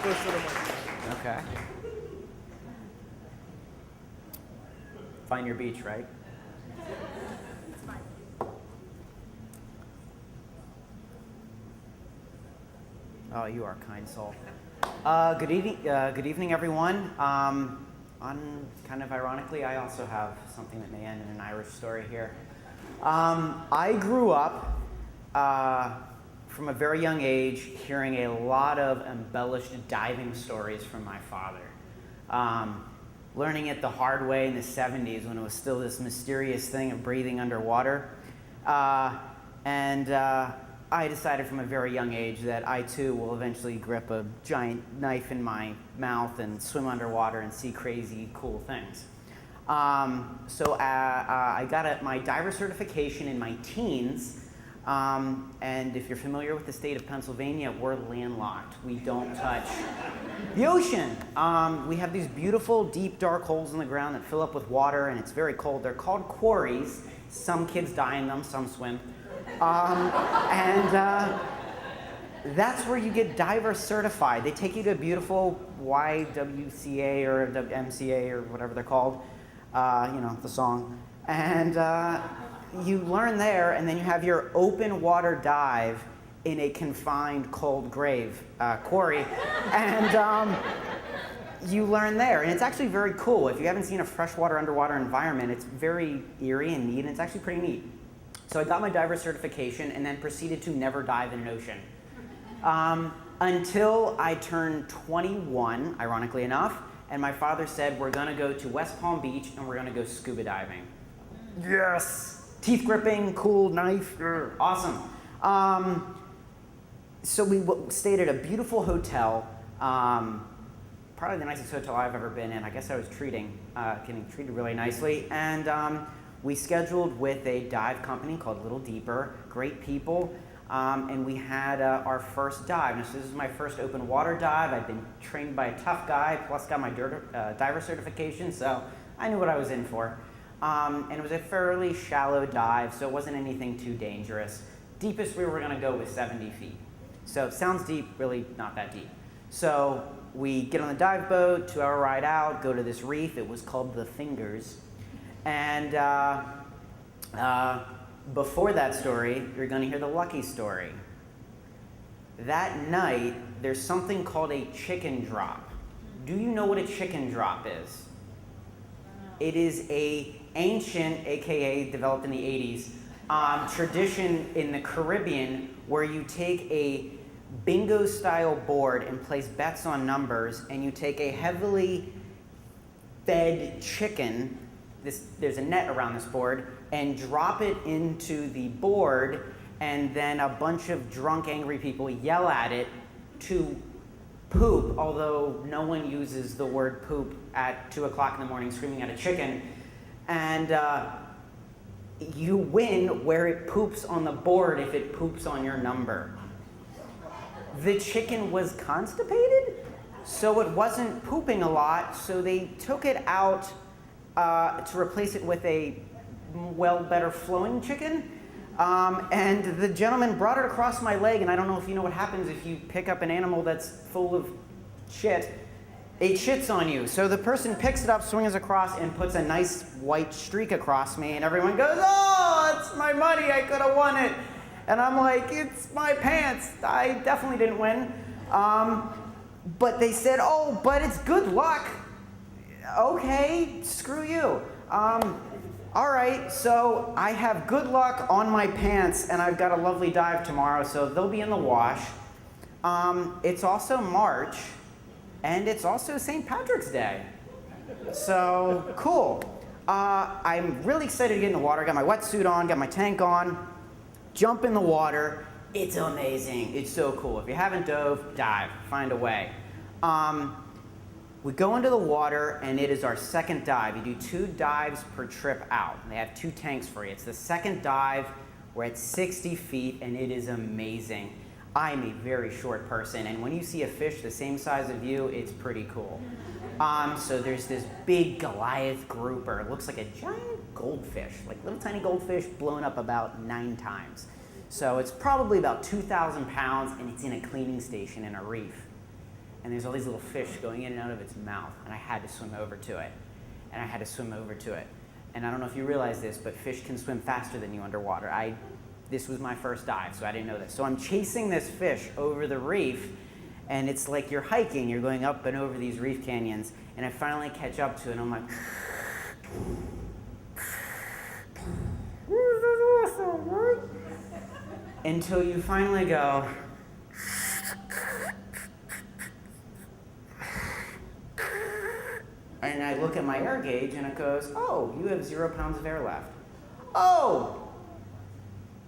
close to the mic. Okay. Find your beach, right? Oh, you are a kind soul. Good evening, everyone. Kind of ironically, I also have something that may end in an Irish story here. I grew up from a very young age hearing a lot of embellished diving stories from my father. Learning it the hard way in the 70s when it was still this mysterious thing of breathing underwater. I decided from a very young age that I too will eventually grip a giant knife in my mouth and swim underwater and see crazy, cool things. I got my diver certification in my teens. And if you're familiar with the state of Pennsylvania, we're landlocked. We don't touch the ocean. We have these beautiful, deep, dark holes in the ground that fill up with water, and it's very cold. They're called quarries. Some kids die in them, some swim. That's where you get diver certified. They take you to a beautiful YWCA or MCA or whatever they're called, the song. And you learn there, and then you have your open water dive in a confined cold grave quarry. And you learn there. And it's actually very cool. If you haven't seen a freshwater underwater environment, it's very eerie and neat, and it's actually pretty neat. So I got my diver certification and then proceeded to never dive in an ocean. Until I turned 21, ironically enough, and my father said, we're gonna go to West Palm Beach and we're gonna go scuba diving. Yes! Teeth gripping, cool knife, awesome. So we stayed at a beautiful hotel, probably the nicest hotel I've ever been in. I guess I was getting treated really nicely. And we scheduled with a dive company called Little Deeper, great people, and we had our first dive. Now, so this is my first open water dive. I'd been trained by a tough guy, plus got my diver certification, so I knew what I was in for. And it was a fairly shallow dive, so it wasn't anything too dangerous. Deepest we were gonna go was 70 feet. So it sounds deep, really not that deep. So we get on the dive boat, 2-hour ride out, go to this reef. It was called the Fingers. And before that story, you're going to hear the lucky story. That night, there's something called a chicken drop. Do you know what a chicken drop is? It is a ancient, aka developed in the 80s, tradition in the Caribbean where you take a bingo-style board and place bets on numbers, and you take a heavily fed chicken, there's a net around this board, and drop it into the board, and then a bunch of drunk, angry people yell at it to poop, although no one uses the word poop at 2 o'clock in the morning screaming at a chicken. And you win where it poops on the board if it poops on your number. The chicken was constipated, so it wasn't pooping a lot, so they took it out to replace it with a better flowing chicken. And the gentleman brought it across my leg, and I don't know if you know what happens if you pick up an animal that's full of shit. It shits on you. So the person picks it up, swings across, and puts a nice white streak across me, and everyone goes, "Oh, it's my money, I could have won it." And I'm like, "It's my pants, I definitely didn't win." But they said, "Oh, but it's good luck." Okay, screw you. All right, so I have good luck on my pants, and I've got a lovely dive tomorrow, so they'll be in the wash. It's also March, and it's also St. Patrick's Day. So, cool. I'm really excited to get in the water. Got my wetsuit on, got my tank on, jump in the water. It's amazing. It's so cool. If you haven't dove, dive. Find a way. We go into the water, and it is our second dive. You do 2 dives per trip out. They have 2 tanks for you. It's the second dive. We're at 60 feet, and it is amazing. I'm a very short person, and when you see a fish the same size of you, it's pretty cool. So there's this big Goliath grouper. It looks like a giant goldfish, like little tiny goldfish blown up about 9 times. So it's probably about 2,000 pounds, and it's in a cleaning station in a reef. and there's all these little fish going in and out of its mouth, and I had to swim over to it. And I had to swim over to it. And I don't know if you realize this, but fish can swim faster than you underwater. This was my first dive, so I didn't know this. So I'm chasing this fish over the reef, and it's like you're hiking, you're going up and over these reef canyons, and I finally catch up to it, and I'm like, until you finally go, and I look at my air gauge, and it goes, oh, you have 0 pounds of air left. Oh,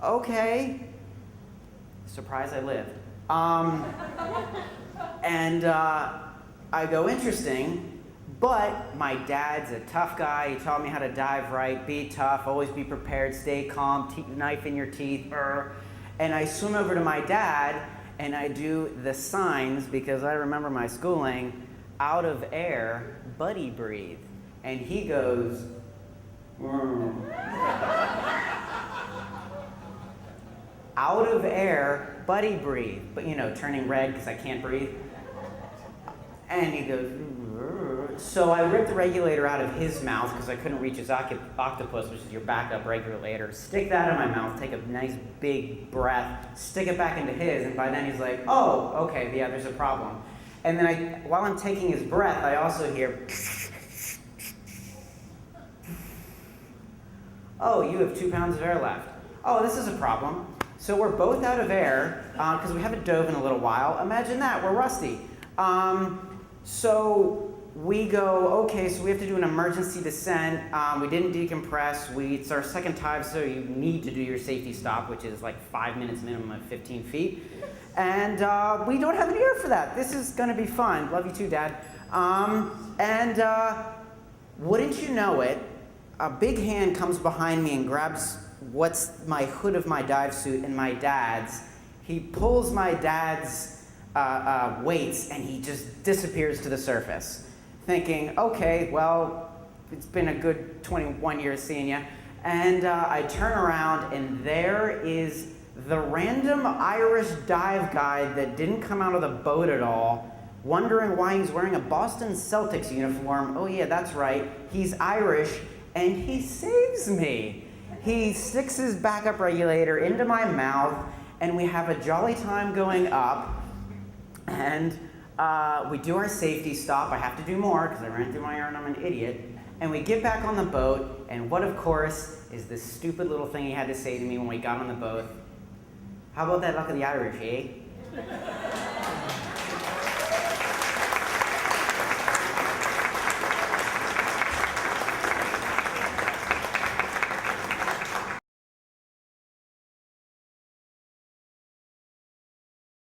okay. Surprised I lived. And I go, interesting, but my dad's a tough guy. He taught me how to dive right, be tough, always be prepared, stay calm, knife in your teeth. And I swim over to my dad, and I do the signs, because I remember my schooling, out of air, buddy breathe. And he goes, out of air, buddy breathe. But turning red because I can't breathe. And he goes, so I ripped the regulator out of his mouth because I couldn't reach his octopus, which is your backup regulator. Stick that in my mouth, take a nice big breath, stick it back into his, and by then he's like, oh, okay, yeah, there's a problem. And then while I'm taking his breath, I also hear, oh, you have 2 pounds of air left. Oh, this is a problem. So we're both out of air because we haven't dove in a little while. Imagine that, we're rusty. So we go, okay, so we have to do an emergency descent. We didn't decompress. It's our second time, so you need to do your safety stop, which is like 5 minutes minimum at 15 feet. And we don't have any air for that. This is going to be fun. Love you too, Dad. Wouldn't you know it, a big hand comes behind me and grabs what's my hood of my dive suit and my dad's. He pulls my dad's weights, and he just disappears to the surface, thinking, okay, well, it's been a good 21 years seeing you. And I turn around, and there is the random Irish dive guide that didn't come out of the boat at all, wondering why he's wearing a Boston Celtics uniform. Oh yeah, that's right, he's Irish, and he saves me. He sticks his backup regulator into my mouth, and we have a jolly time going up, and we do our safety stop. I have to do more because I ran through my air and I'm an idiot. And we get back on the boat, and what, of course, is this stupid little thing he had to say to me when we got on the boat? How about that luck of the Irish, eh?